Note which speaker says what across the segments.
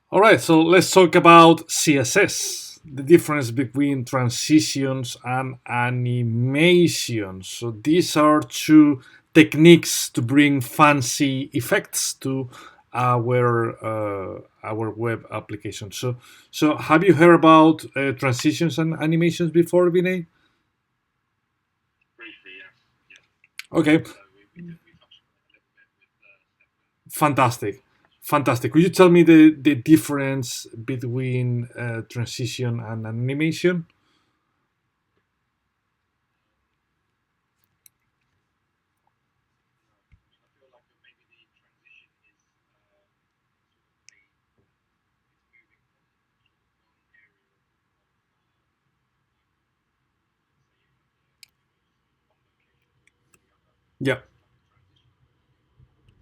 Speaker 1: All right, so let's talk about CSS, the difference between transitions and animations. So these are two techniques to bring fancy effects to our web application. So have you heard about transitions and animations before, Vinay? Okay, fantastic. Fantastic. Could you tell me the difference between transition and animation? Yeah.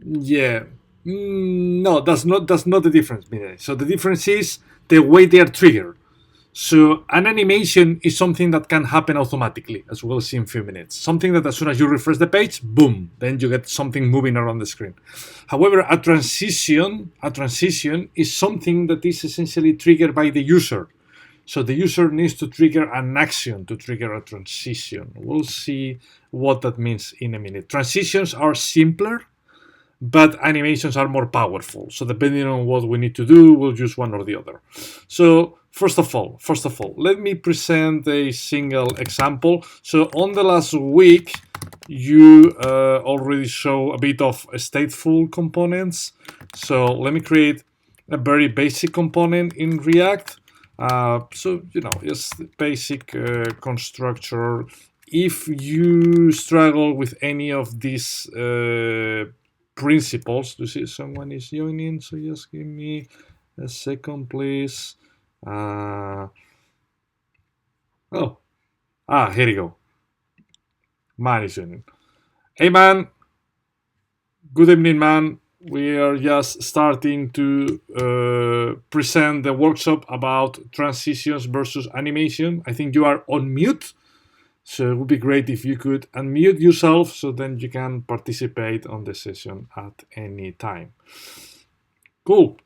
Speaker 1: Yeah. No, that's not the difference, Mire. So the difference is the way they are triggered. So an animation is something that can happen automatically, as we'll see in a few minutes. Something that as soon as you refresh the page, boom, then you get something moving around the screen. However, a transition is something that is essentially triggered by the user. So the user needs to trigger an action to trigger a transition. We'll see what that means in a minute. Transitions are simpler, but animations are more powerful. So depending on what we need to do, we'll use one or the other. So first of all, let me present a single example. So on the last week, you already show a bit of stateful components. So let me create a very basic component in React. So just basic constructor. If you struggle with any of these principles, to see someone is joining, so just give me a second, please. Oh, here you go. Man is joining. Hey, man. Good evening, man. We are just starting to present the workshop about transitions versus animation. I think you are on mute. So it would be great if you could unmute yourself so then you can participate on the session at any time. Cool.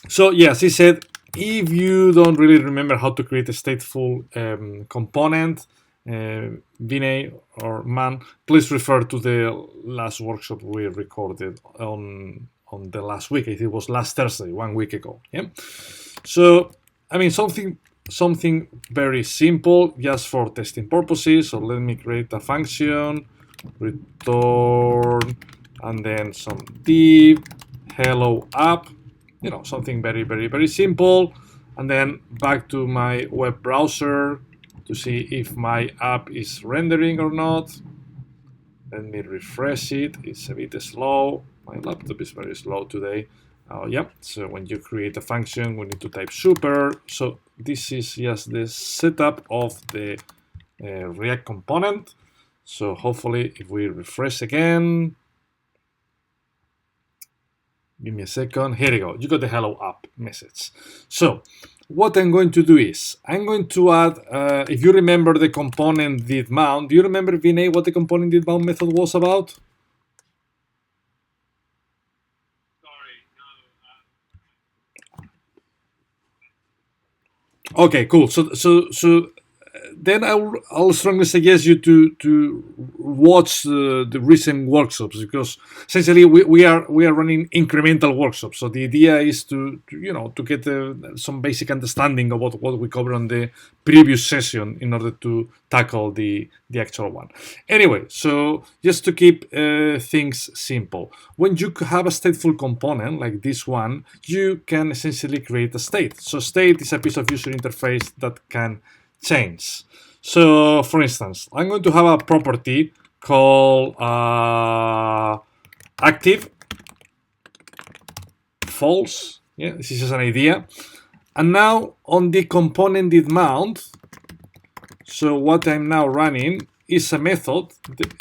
Speaker 1: So yes, he said, if you don't really remember how to create a stateful component, Vinay or Man, please refer to the last workshop we recorded on the last week. It was last Thursday, 1 week ago. Yeah. So I mean something very simple just for testing purposes. So let me create a function, return, and then some div hello app. Something very, very, very simple. And then back to my web browser to see if my app is rendering or not. Let me refresh it. It's a bit slow. My laptop is very slow today. Yeah, so when you create a function, we need to type super. So this is just the setup of the React component. So hopefully if we refresh again, give me a second. Here you go. You got the hello app message. So what I'm going to do is I'm going to add, if you remember the component did mount, do you remember, Vinay, what the component did mount method was about? Okay, cool. So then I'll strongly suggest you to watch the recent workshops, because essentially we are running incremental workshops. So the idea is to get some basic understanding of what we covered on the previous session in order to tackle the actual one. Anyway, so just to keep things simple, when you have a stateful component like this one, you can essentially create a state. So state is a piece of user interface that can change. So for instance, I'm going to have a property called active false. Yeah, this is just an idea. And now on the component did mount, so what I'm now running is a method.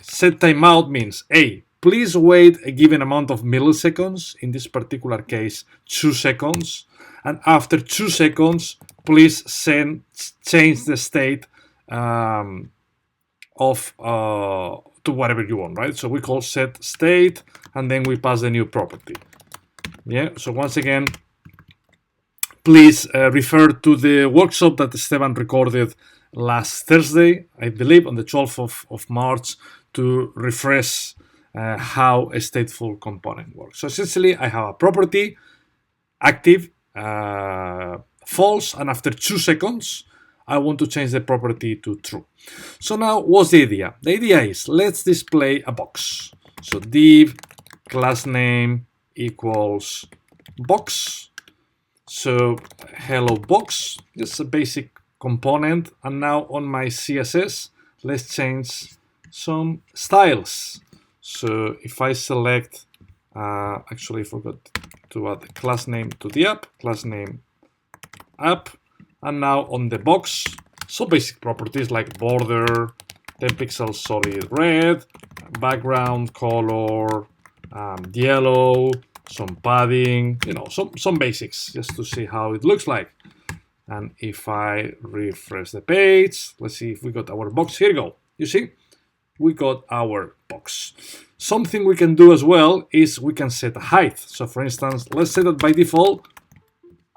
Speaker 1: Set timeout means, hey, please wait a given amount of milliseconds, in this particular case 2 seconds, and after 2 seconds please change the state of to whatever you want, right? So we call set state, and then we pass the new property. Yeah, so once again, please refer to the workshop that Esteban recorded last Thursday, I believe, on the 12th of March, to refresh how a stateful component works. So essentially, I have a property, active, false, and after 2 seconds, I want to change the property to true. So now, what's the idea? The idea is, let's display a box. So div class name equals box. So hello box, just a basic component. And now on my CSS, let's change some styles. So if I select, actually I forgot to add the class name to the app, class name app, and now on the box, so basic properties like border, 10 pixels solid red, background color, yellow, some padding, some basics just to see how it looks like. And if I refresh the page, let's see if we got our box. Here we go. You see, we got our box. Something we can do as well is we can set a height. So for instance, let's say that by default,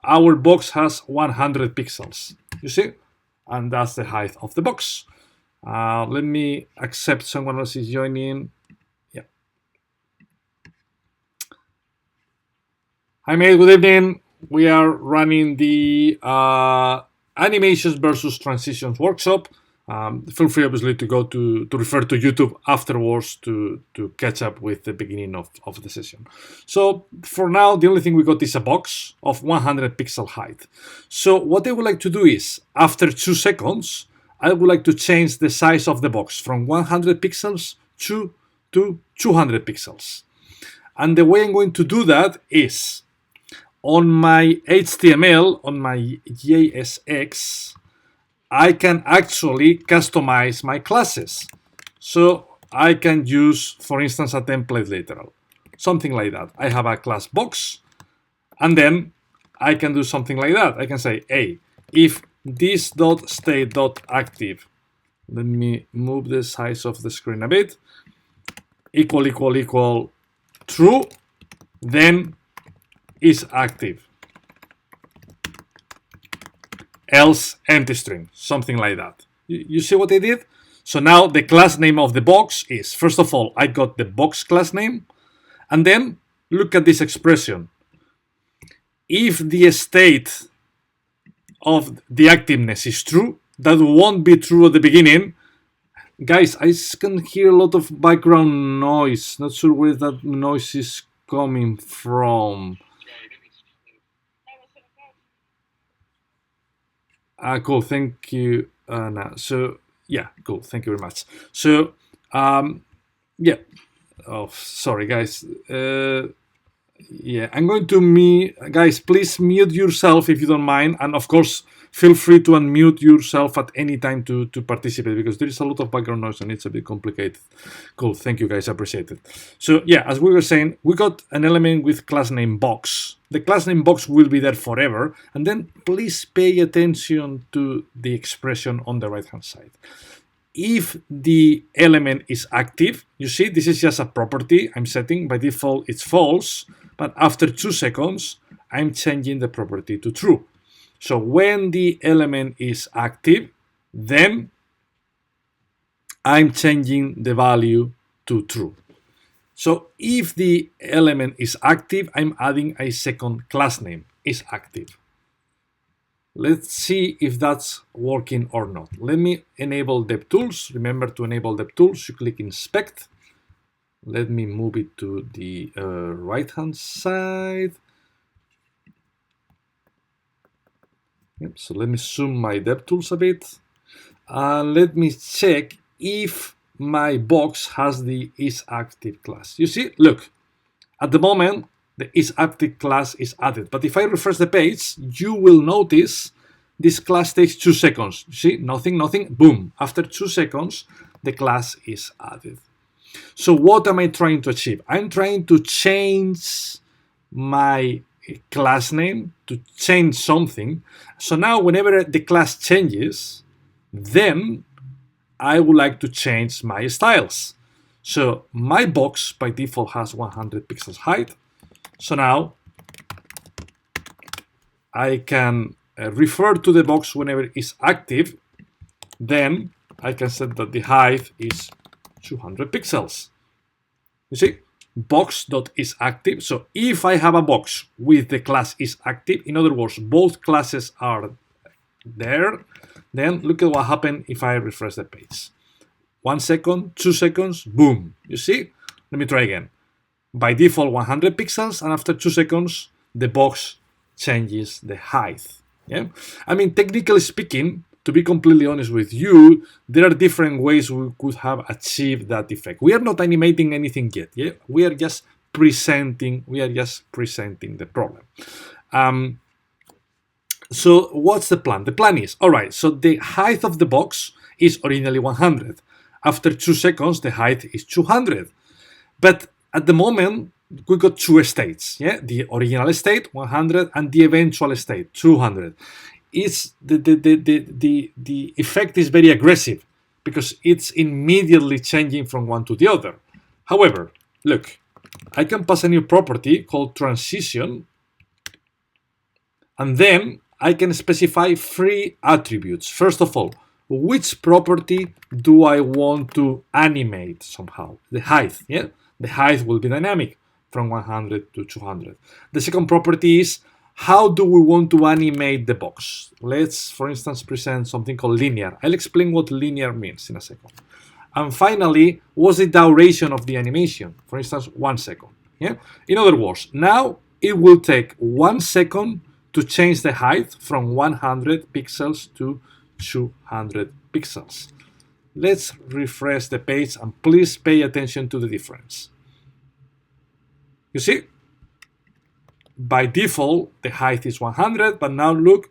Speaker 1: our box has 100 pixels, you see? And that's the height of the box. Let me accept someone else is joining. Yeah. Hi, mate. Good evening. We are running the animations versus transitions workshop. Feel free, obviously, to go to refer to YouTube afterwards to catch up with the beginning of the session. So for now, the only thing we got is a box of 100 pixel height. So what I would like to do is, after 2 seconds, I would like to change the size of the box from 100 pixels to 200 pixels. And the way I'm going to do that is, on my HTML, on my JSX, I can actually customize my classes. So I can use, for instance, a template literal, something like that. I have a class box, and then I can do something like that. I can say, hey, if this.state.active, let me move the size of the screen a bit, equal true, then is active. Else empty string, something like that. You see what I did? So now the class name of the box is, first of all, I got the box class name, and then look at this expression. If the state of the activeness is true, that won't be true at the beginning. Guys, I can hear a lot of background noise. Not sure where that noise is coming from. Cool, thank you, Anna. So yeah, cool, thank you very much. So yeah, oh sorry guys. Yeah, I'm going to guys, please mute yourself if you don't mind, and of course feel free to unmute yourself at any time to participate, because there is a lot of background noise and it's a bit complicated. Cool, thank you guys, appreciate it. So yeah, as we were saying, we got an element with class name box. The class name box will be there forever, and then please pay attention to the expression on the right hand side. If the element is active, you see, this is just a property I'm setting. By default, it's false, but after 2 seconds, I'm changing the property to true. So when the element is active, then I'm changing the value to true. So if the element is active, I'm adding a second class name, is active. Let's see if that's working or not. Let me enable DevTools. Remember to enable DevTools, you click Inspect. Let me move it to the right-hand side. Yep, so let me zoom my DevTools a bit. Let me check if my box has the isActive class. You see, look, at the moment, the isActive class is added. But if I refresh the page, you will notice this class takes 2 seconds. You see, nothing, boom. After 2 seconds, the class is added. So what am I trying to achieve? I'm trying to change my class name to change something. So now whenever the class changes, then I would like to change my styles. So my box by default has 100 pixels height. So now I can refer to the box whenever it's active, then I can set that the height is 200 pixels. You see, box.isActive. So if I have a box with the class isActive, in other words, both classes are there, then look at what happened if I refresh the page. 1 second, 2 seconds, boom. You see? Let me try again. By default, 100 pixels, and after 2 seconds, the box changes the height. Yeah, I mean, technically speaking, to be completely honest with you, there are different ways we could have achieved that effect. We are not animating anything yet. Yeah, we are just presenting. We are just presenting the problem. So what's the plan? The plan is, all right, so the height of the box is originally 100. After 2 seconds, the height is 200. But at the moment, we got two states, yeah, the original state 100 and the eventual state 200. It's the effect is very aggressive because it's immediately changing from one to the other. However, look, I can pass a new property called transition, and then I can specify 3 attributes. First of all, which property do I want to animate somehow? The height, yeah? The height will be dynamic from 100 to 200. The second property is how do we want to animate the box? Let's, for instance, present something called linear. I'll explain what linear means in a second. And finally, what's the duration of the animation? For instance, 1 second. Yeah. In other words, now it will take 1 second to change the height from 100 pixels to 200 pixels. Let's refresh the page and please pay attention to the difference. You see, by default, the height is 100, but now look,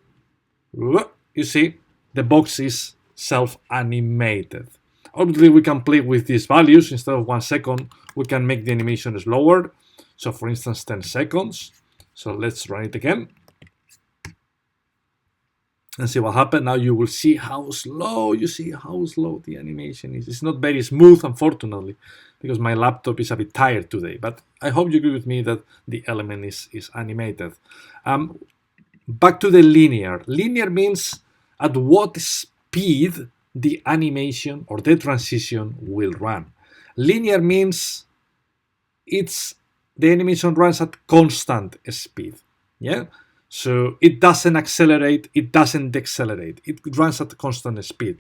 Speaker 1: you see, the box is self-animated. Obviously, we can play with these values. Instead of 1 second, we can make the animation slower. So for instance, 10 seconds. So let's run it again. And see what happened. Now you will see how slow, you see how slow the animation is. It's not very smooth, unfortunately, because my laptop is a bit tired today. But I hope you agree with me that the element is animated. Back to the linear. Linear means at what speed the animation or the transition will run. Linear means the animation runs at constant speed. Yeah. So it doesn't accelerate, it doesn't decelerate. It runs at constant speed.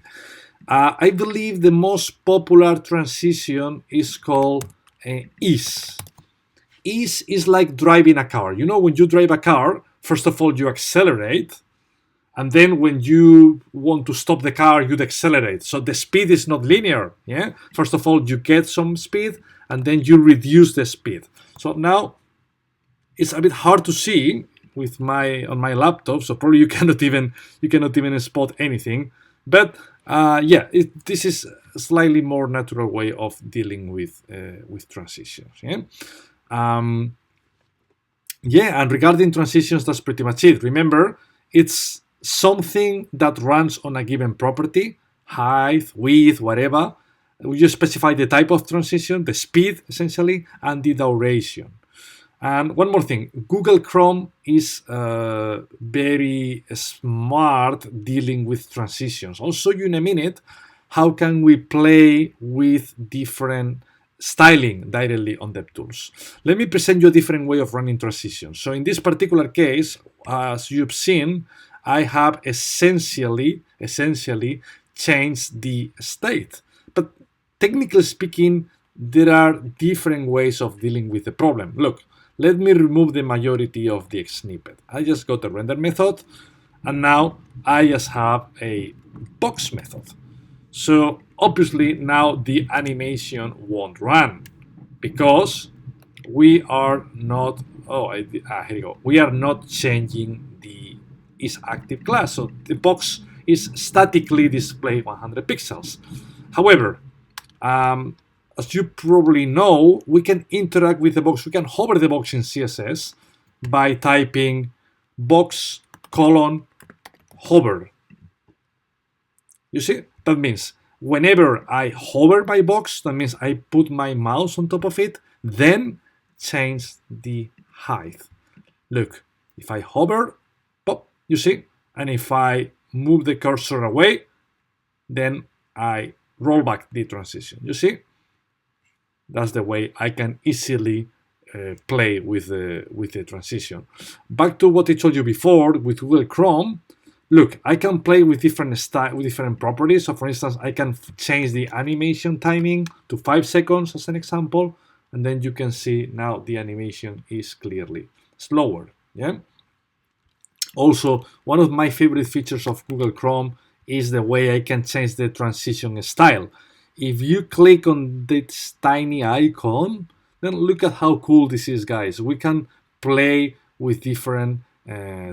Speaker 1: I believe the most popular transition is called ease. Ease is like driving a car. You know, when you drive a car, first of all, you accelerate. And then when you want to stop the car, you decelerate. So the speed is not linear. Yeah. First of all, you get some speed and then you reduce the speed. So now it's a bit hard to see with on my laptop, so probably you cannot even spot anything. But yeah, this is a slightly more natural way of dealing with transitions. Yeah, yeah. And regarding transitions, that's pretty much it. Remember, it's something that runs on a given property, height, width, whatever. We just specify the type of transition, the speed essentially, and the duration. And one more thing, Google Chrome is very smart dealing with transitions. I'll show you in a minute how can we play with different styling directly on DevTools. Let me present you a different way of running transitions. So in this particular case, as you've seen, I have essentially changed the state. But technically speaking, there are different ways of dealing with the problem. Look. Let me remove the majority of the snippet. I just got the render method, and now I just have a box method. So obviously now the animation won't run because we are not, here we go. We are not changing the isActive class. So the box is statically displayed 100 pixels. However, as you probably know, we can interact with the box. We can hover the box in CSS by typing box : hover. You see? That means whenever I hover my box, that means I put my mouse on top of it, then change the height. Look, if I hover, pop, you see? And if I move the cursor away, then I roll back the transition, you see? That's the way I can easily play with the transition. Back to what I told you before with Google Chrome. Look, I can play with different properties. So for instance, I can change the animation timing to 5 seconds as an example, and then you can see now the animation is clearly slower. Yeah. Also, one of my favorite features of Google Chrome is the way I can change the transition style. If you click on this tiny icon, then look at how cool this is, guys. We can play with different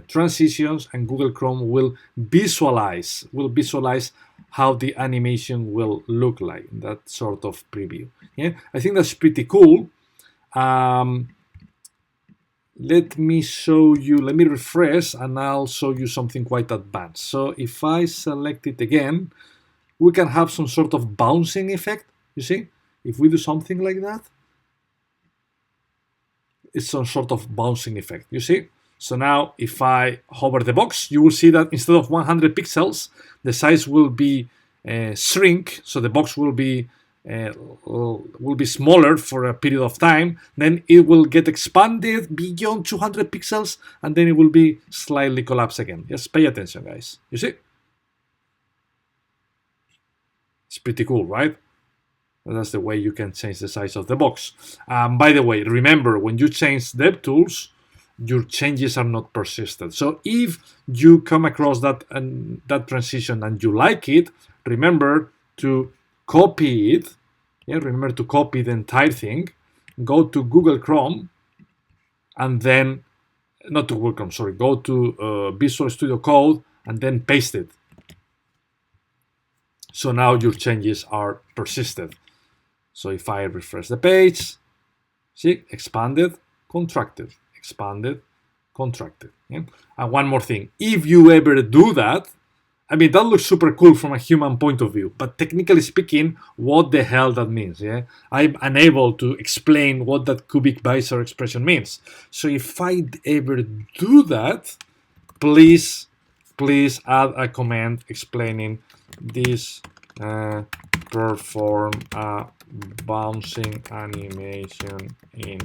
Speaker 1: transitions, and Google Chrome will visualize how the animation will look like, that sort of preview. Yeah, I think that's pretty cool. Let me show you, let me refresh, and I'll show you something quite advanced. So if I select it again, we can have some sort of bouncing effect, you see? If we do something like that, it's some sort of bouncing effect, you see? So now if I hover the box, you will see that instead of 100 pixels, the size will be shrink, so the box will be smaller for a period of time, then it will get expanded beyond 200 pixels, and then it will be slightly collapsed again. Just pay attention, guys. You see? It's pretty cool, right? That's the way you can change the size of the box. By the way, remember, when you change DevTools, your changes are not persisted. So if you come across that transition and you like it, remember to copy it. Yeah, remember to copy the entire thing. Go to Google Chrome, and then not to Google Chrome. Sorry, go to Visual Studio Code and then paste it. So now your changes are persisted. So if I refresh the page, see, expanded, contracted, expanded, contracted. Yeah? And one more thing, if you ever do that, I mean, that looks super cool from a human point of view, but technically speaking, what the hell that means, yeah? I'm unable to explain what that cubic visor expression means. So if I ever do that, please add a comment explaining this perform a bouncing animation in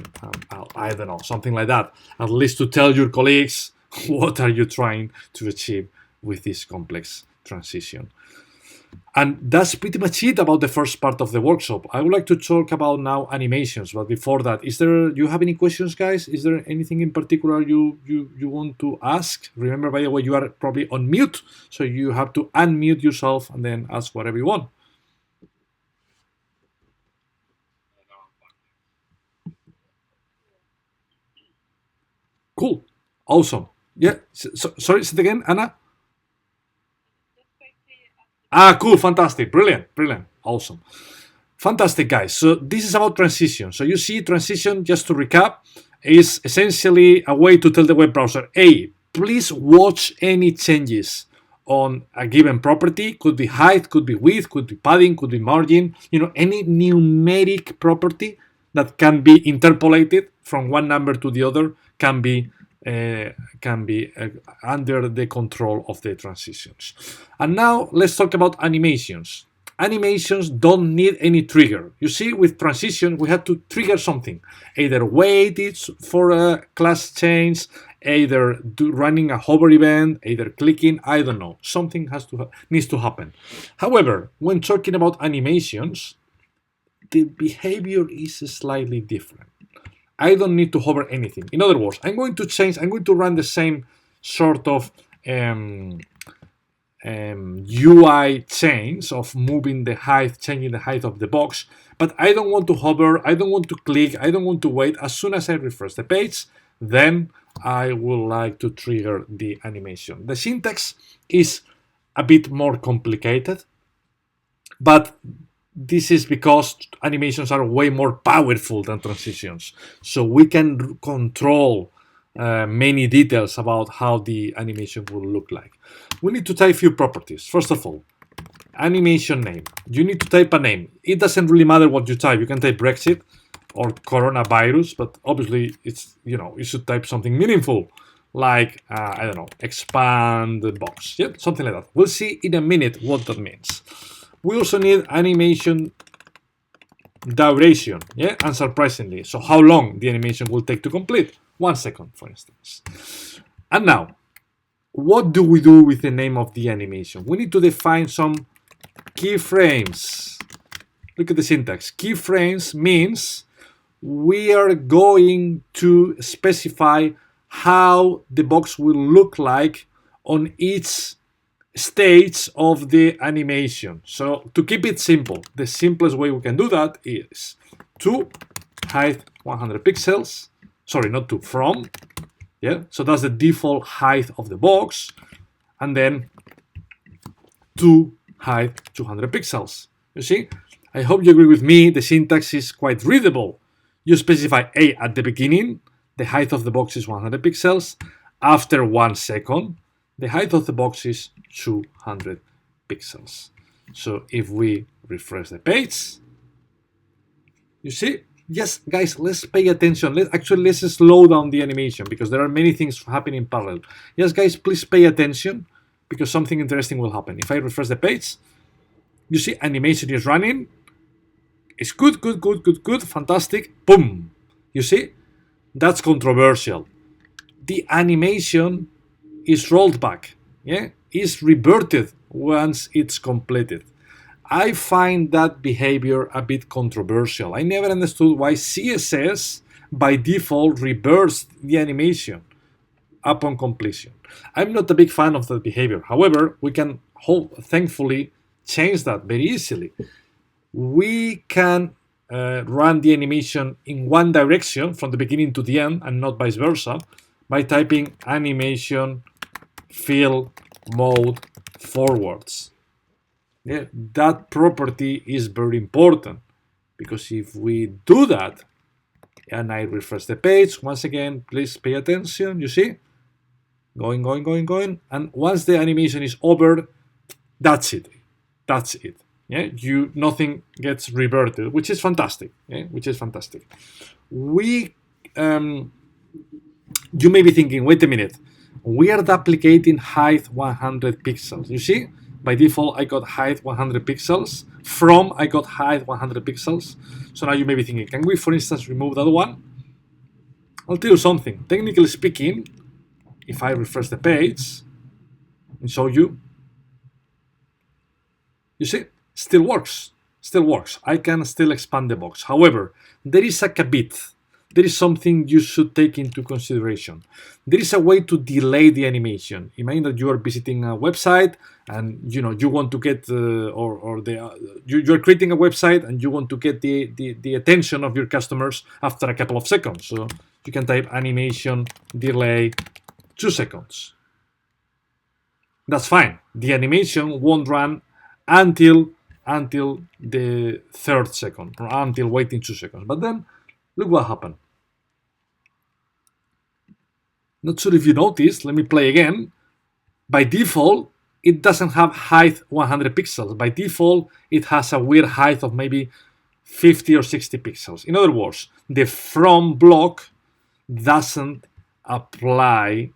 Speaker 1: I don't know, something like that, at least to tell your colleagues what are you trying to achieve with this complex transition. And that's pretty much it about the first part of the workshop. I would like to talk about now animations, but before that, do you have any questions, guys? Is there anything in particular you want to ask? Remember, by the way, you are probably on mute, so you have to unmute yourself and then ask whatever you want. Cool. Awesome. Yeah. Sorry, say it again, Anna? Cool, fantastic, brilliant, awesome. Fantastic, guys. So this is about transition. So you see, transition, just to recap, is essentially a way to tell the web browser, hey, please watch any changes on a given property. Could be height, could be width, could be padding, could be margin, any numeric property that can be interpolated from one number to the other can be under the control of the transitions. And now let's talk about animations. Animations don't need any trigger. You see, with transition, we have to trigger something. Either wait for a class change, either running a hover event, either clicking, I don't know. Something needs to happen. However, when talking about animations, the behavior is slightly different. I don't need to hover anything. In other words, I'm going to run the same sort of UI change of moving the height, changing the height of the box, but I don't want to hover, I don't want to click, I don't want to wait. As soon as I refresh the page, then I would like to trigger the animation. The syntax is a bit more complicated, but this is because animations are way more powerful than transitions. So we can control many details about how the animation will look like. We need to type a few properties. First of all, animation name. You need to type a name. It doesn't really matter what you type. You can type Brexit or coronavirus, but obviously it's, you should type something meaningful. like, I don't know, expand the box. Yeah, something like that. We'll see in a minute what that means. We also need animation duration, yeah, unsurprisingly. So how long the animation will take to complete? 1 second, for instance. And now, what do we do with the name of the animation? We need to define some keyframes. Look at the syntax. Keyframes means we are going to specify how the box will look like on each stage of the animation. So to keep it simple, the simplest way we can do that is to height 100 pixels. Sorry, not to, from. Yeah, so that's the default height of the box. And then to height 200 pixels. You see? I hope you agree with me. The syntax is quite readable. You specify A at the beginning. The height of the box is 100 pixels. After 1 second, the height of the box is 200 pixels. So if we refresh the page, you see? Yes, guys, let's pay attention. Let's slow down the animation because there are many things happening in parallel. Yes, guys, please pay attention because something interesting will happen. If I refresh the page, you see animation is running. It's good, fantastic. Boom. You see? That's controversial. The animation is rolled back. Yeah? Is reverted once it's completed. I find that behavior a bit controversial. I never understood why CSS by default reversed the animation upon completion. I'm not a big fan of that behavior. However, we can thankfully change that very easily. We can run the animation in one direction from the beginning to the end and not vice versa by typing animation fill mode forwards. Yeah, that property is very important because if we do that and I refresh the page, once again, please pay attention, you see? Going. And once the animation is over, that's it. That's it. Yeah, nothing gets reverted, which is fantastic. Yeah, which is fantastic. You may be thinking, wait a minute, we are duplicating height 100 pixels. You see, by default, I got height 100 pixels. From, I got height 100 pixels. So now you may be thinking, can we, for instance, remove that one? I'll tell you something. Technically speaking, if I refresh the page and show you, you see, still works. I can still expand the box. However, there is a caveat. There is something you should take into consideration. There is a way to delay the animation. Imagine that you are visiting a website and you want to get you're creating a website and you want to get the attention of your customers after a couple of seconds. So you can type animation delay 2 seconds. That's fine. The animation won't run until the 3rd second, or until waiting 2 seconds. But then look what happened. Not sure if you noticed. Let me play again. By default, it doesn't have height 100 pixels. By default, it has a weird height of maybe 50 or 60 pixels. In other words, the from block doesn't apply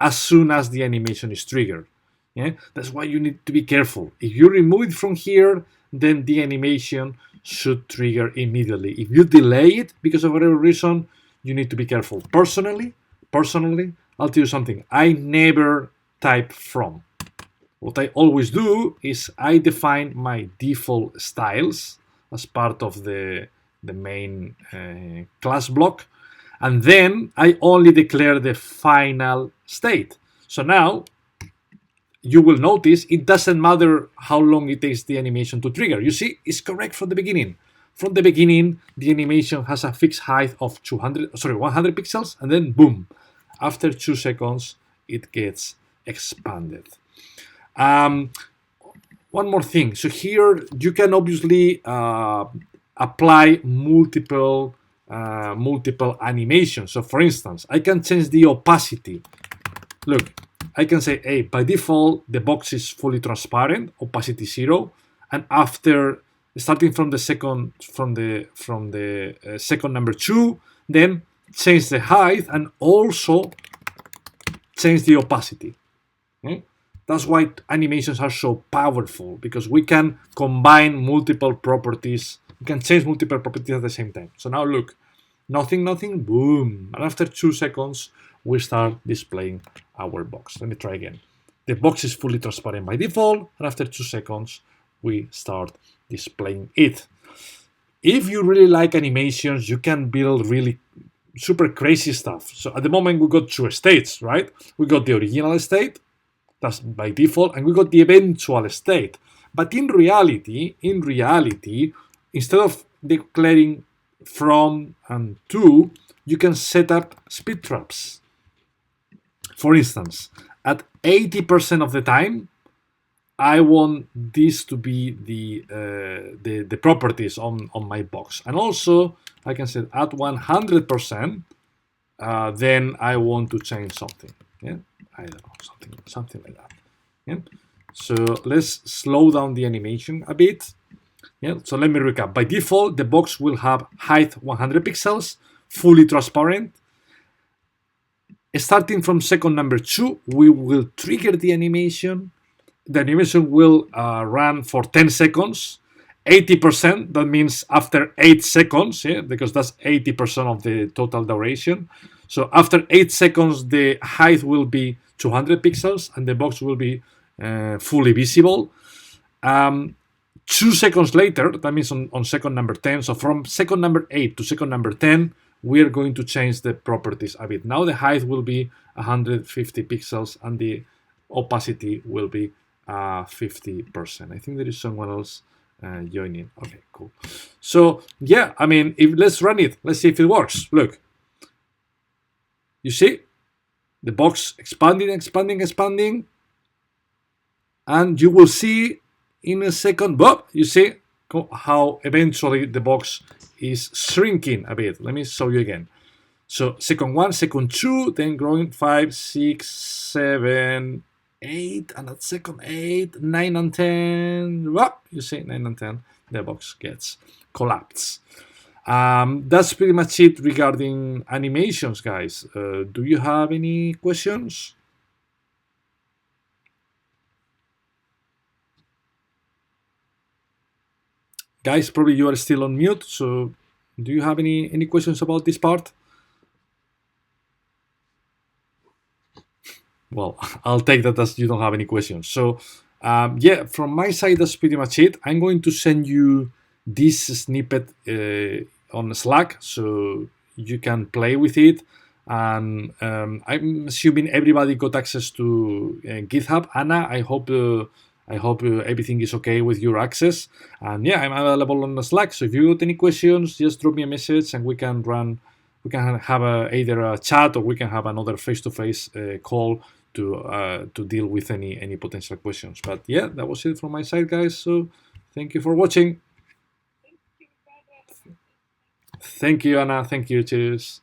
Speaker 1: as soon as the animation is triggered. Yeah? That's why you need to be careful. If you remove it from here, then the animation should trigger immediately. If you delay it because of whatever reason, you need to be careful. Personally, I'll tell you something. I never type from. What I always do is I define my default styles as part of the main class block, and then I only declare the final state. So now you will notice it doesn't matter how long it takes the animation to trigger. You see, it's correct from the beginning. From the beginning, the animation has a fixed height of 100 pixels, and then boom, after 2 seconds, it gets expanded. One more thing. So here you can obviously apply multiple animations. So for instance, I can change the opacity. Look, I can say, hey, by default, the box is fully transparent, opacity 0, and after starting from the second second number 2, then change the height and also change the opacity. Okay? That's why animations are so powerful, because we can combine multiple properties. We can change multiple properties at the same time. So now look, nothing, nothing, boom. And after 2 seconds, we start displaying our box. Let me try again. The box is fully transparent by default, and after 2 seconds, we start displaying it. If you really like animations, you can build really super crazy stuff. So at the moment, we got 2 states, right? We got the original state, that's by default, and we got the eventual state. But in reality, instead of declaring from and to, you can set up speed traps. For instance, at 80% of the time, I want this to be the properties on my box. And also, I can set at 100%, then I want to change something. Yeah, I don't know, something like that. Yeah. So let's slow down the animation a bit. Yeah. So let me recap. By default, the box will have height 100 pixels, fully transparent. Starting from second number 2, we will trigger the animation. The animation will run for 10 seconds. 80%, that means after 8 seconds, yeah, because that's 80% of the total duration. So after 8 seconds, the height will be 200 pixels and the box will be fully visible. 2 seconds later, that means on second number 10, so from second number 8 to second number 10, we are going to change the properties a bit. Now the height will be 150 pixels and the opacity will be 50%. I think there is someone else joining. Okay, cool. So yeah, I mean, let's run it. Let's see if it works. Look, you see the box expanding, and you will see in a second, but you see how eventually the box is shrinking a bit. Let me show you again. So second 1, second 2, then growing 5, 6, 7, 8, and at second 8, 9 and 10. Well, you see 9 and 10, the box gets collapsed. That's pretty much it regarding animations, guys. Do you have any questions? Guys, probably you are still on mute, so do you have any questions about this part? Well, I'll take that as you don't have any questions. So yeah, from my side, that's pretty much it. I'm going to send you this snippet on Slack so you can play with it. And I'm assuming everybody got access to GitHub. Anna, I hope everything is okay with your access. And yeah, I'm available on the Slack. So if you got any questions, just drop me a message and we can have either a chat or we can have another face-to-face call to deal with any potential questions. But yeah, that was it from my side, guys. So thank you for watching. Thank you, Anna. Thank you. Cheers.